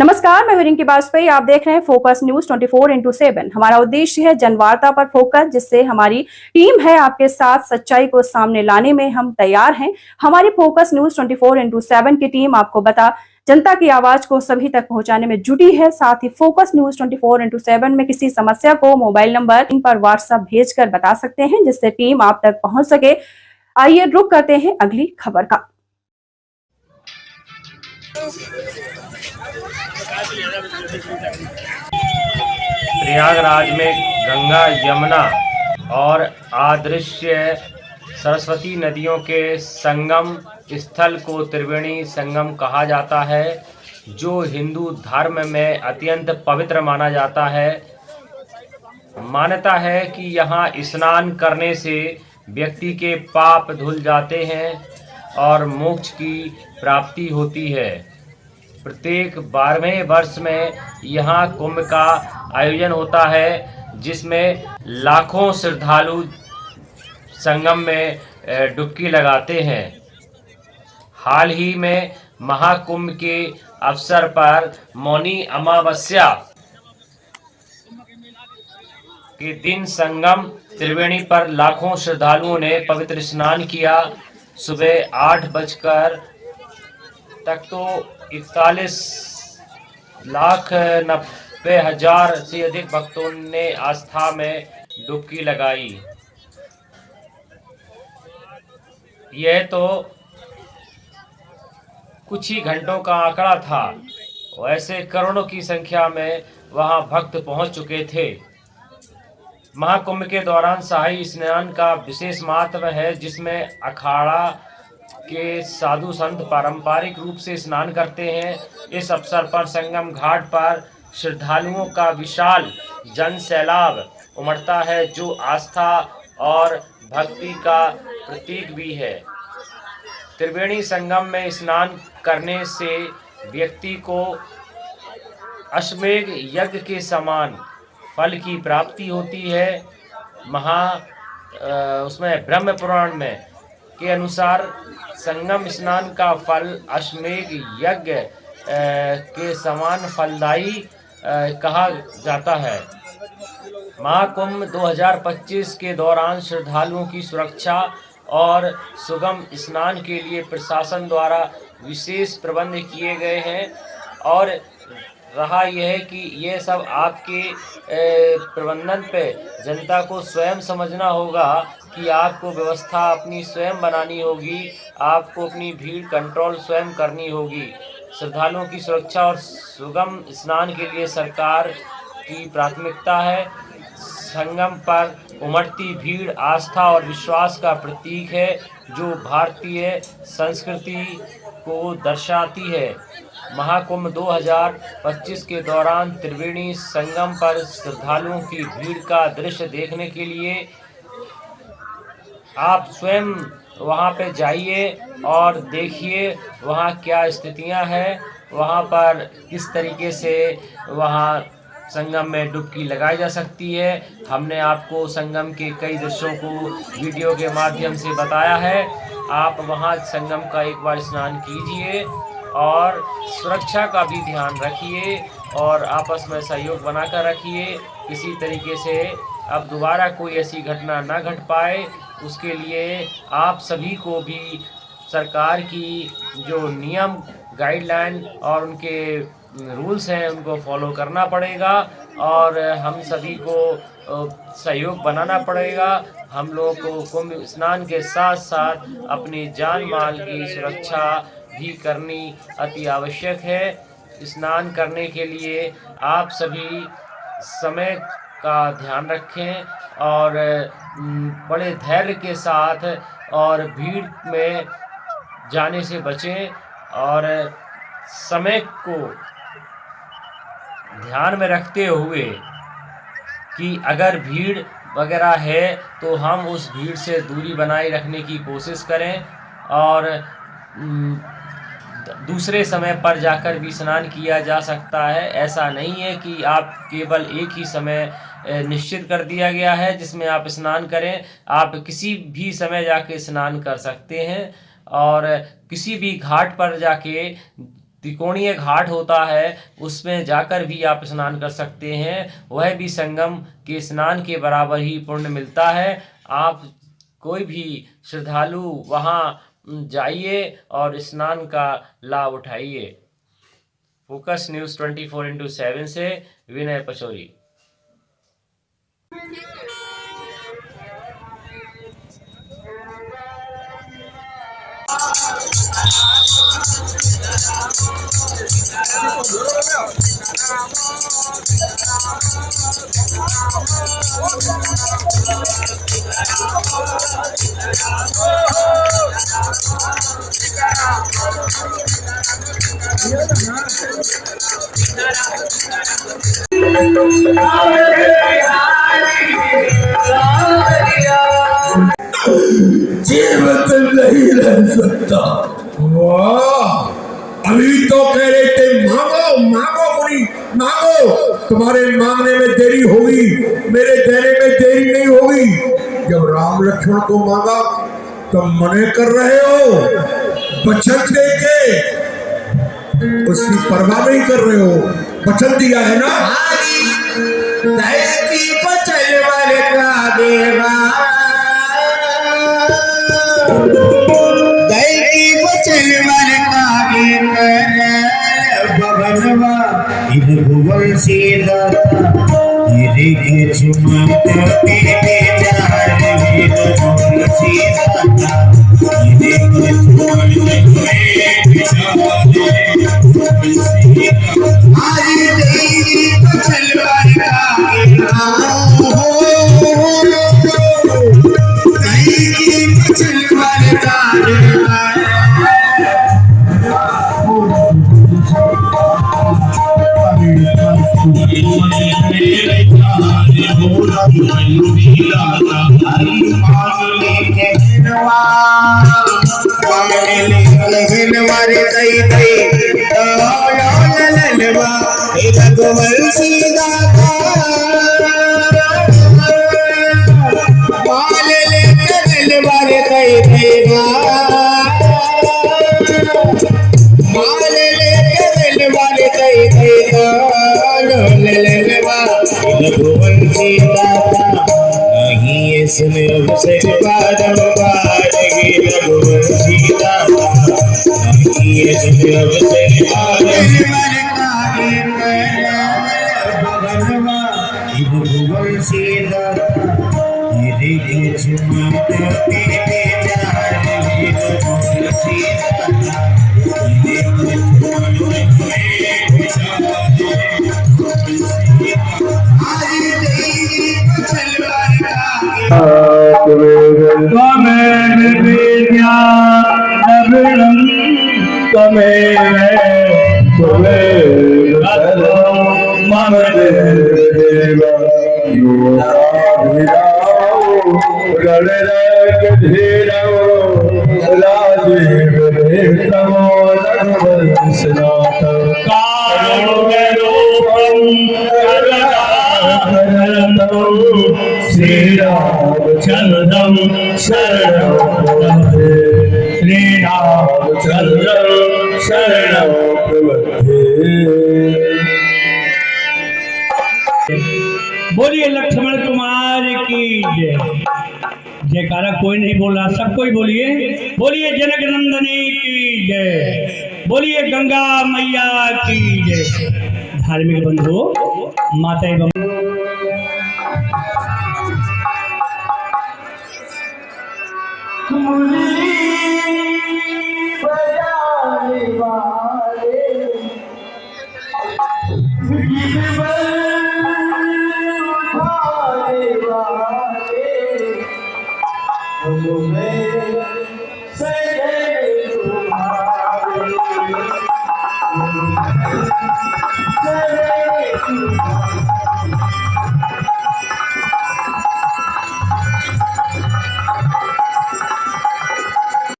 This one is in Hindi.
नमस्कार, मैं हूं रिंकी बाजपेयी। आप देख रहे हैं फोकस न्यूज 24x7। हमारा उद्देश्य है जनवार्ता पर फोकस, जिससे हमारी टीम है आपके साथ सच्चाई को सामने लाने में हम तैयार हैं। हमारी फोकस न्यूज 24x7 की टीम आपको बता जनता की आवाज को सभी तक पहुंचाने में जुटी है। साथ ही फोकस न्यूज 24x7 में किसी समस्या को मोबाइल नंबर इन पर व्हाट्सएप भेजकर बता सकते हैं, जिससे टीम आप तक पहुंच सके। आइए रुक करते हैं अगली खबर का। प्रयागराज में गंगा, यमुना और अदृश्य सरस्वती नदियों के संगम स्थल को त्रिवेणी संगम कहा जाता है, जो हिंदू धर्म में अत्यंत पवित्र माना जाता है। मान्यता है कि यहाँ स्नान करने से व्यक्ति के पाप धुल जाते हैं और मोक्ष की प्राप्ति होती है। प्रत्येक 12वें वर्ष में यहाँ कुंभ का आयोजन होता है, जिसमें लाखों श्रद्धालु संगम में डुबकी लगाते हैं। हाल ही में महाकुंभ के अवसर पर मौनी अमावस्या के दिन संगम त्रिवेणी पर लाखों श्रद्धालुओं ने पवित्र स्नान किया। सुबह 8 बजकर तक तो 41,90,000 से अधिक भक्तों ने आस्था में डुबकी लगाई। यह तो कुछ ही घंटों का आंकड़ा था, वैसे करोड़ों की संख्या में वहां भक्त पहुंच चुके थे। महाकुंभ के दौरान शाही स्नान का विशेष महत्व है, जिसमें अखाड़ा के साधु संत पारंपरिक रूप से स्नान करते हैं। इस अवसर पर संगम घाट पर श्रद्धालुओं का विशाल जन सैलाब उमड़ता है, जो आस्था और भक्ति का प्रतीक भी है। त्रिवेणी संगम में स्नान करने से व्यक्ति को अश्वमेध यज्ञ के समान फल की प्राप्ति होती है। उसमें ब्रह्म पुराण में के अनुसार संगम स्नान का फल अश्वमेध यज्ञ के समान फलदायी कहा जाता है। महाकुंभ 2025 के दौरान श्रद्धालुओं की सुरक्षा और सुगम स्नान के लिए प्रशासन द्वारा विशेष प्रबंध किए गए हैं। और रहा यह है कि ये सब आपके प्रबंधन पे जनता को स्वयं समझना होगा कि आपको व्यवस्था अपनी स्वयं बनानी होगी, आपको अपनी भीड़ कंट्रोल स्वयं करनी होगी। श्रद्धालुओं की सुरक्षा और सुगम स्नान के लिए सरकार की प्राथमिकता है। संगम पर उमड़ती भीड़ आस्था और विश्वास का प्रतीक है, जो भारतीय संस्कृति को दर्शाती है। महाकुंभ 2025 के दौरान त्रिवेणी संगम पर श्रद्धालुओं की भीड़ का दृश्य देखने के लिए आप स्वयं वहां पे जाइए और देखिए वहां क्या स्थितियां हैं, वहां पर किस तरीके से वहां संगम में डुबकी लगाई जा सकती है। हमने आपको संगम के कई दृश्यों को वीडियो के माध्यम से बताया है। आप वहां संगम का एक बार स्नान कीजिए और सुरक्षा का भी ध्यान रखिए और आपस में सहयोग बनाकर रखिए। किसी तरीके से अब दोबारा कोई ऐसी घटना ना घट पाए, उसके लिए आप सभी को भी सरकार की जो नियम गाइडलाइन और उनके रूल्स हैं उनको फॉलो करना पड़ेगा और हम सभी को सहयोग बनाना पड़ेगा। हम लोगों को कुंभ स्नान के साथ साथ अपनी जान माल की सुरक्षा भी करनी अति आवश्यक है। स्नान करने के लिए आप सभी समय का ध्यान रखें और बड़े धैर्य के साथ और भीड़ में जाने से बचें और समय को ध्यान में रखते हुए कि अगर भीड़ वगैरह है तो हम उस भीड़ से दूरी बनाए रखने की कोशिश करें और दूसरे समय पर जाकर भी स्नान किया जा सकता है। ऐसा नहीं है कि आप केवल एक ही समय निश्चित कर दिया गया है जिसमें आप स्नान करें। आप किसी भी समय जाके स्नान कर सकते हैं और किसी भी घाट पर जाके त्रिकोणीय घाट होता है, उसमें जाकर भी आप स्नान कर सकते हैं। वह भी संगम के स्नान के बराबर ही पुण्य मिलता है। आप कोई भी श्रद्धालु वहाँ जाइए और स्नान का लाभ उठाइए। फोकस न्यूज़ 24/7 से विनय पचौरी। जीवित नहीं रह सकता। वाह, अभी तो कह रहे थे मांगो मांगो मुनि मांगो, तुम्हारे मांगने में देरी होगी, मेरे देने में देरी नहीं होगी। जब राम लक्ष्मण को मांगा तब मने कर रहे हो, वचन दे के उसकी परवाह नहीं कर रहे हो। वचन दिया है ना, बचल वाले का देवा बचल वाले का भवनवा इन भुवन सीधा के चुमत तेरे जान भुवन सीधा के चुमत आज तेरी बचल वाले बोलिए लक्ष्मण कुमार की जय। जयकारा कोई नहीं बोल रहा, सब कोई बोलिए। बोलिए जनक नंदनी की जय, बोलिए गंगा मैया की जय। धार्मिक बंधुओं, माता एवं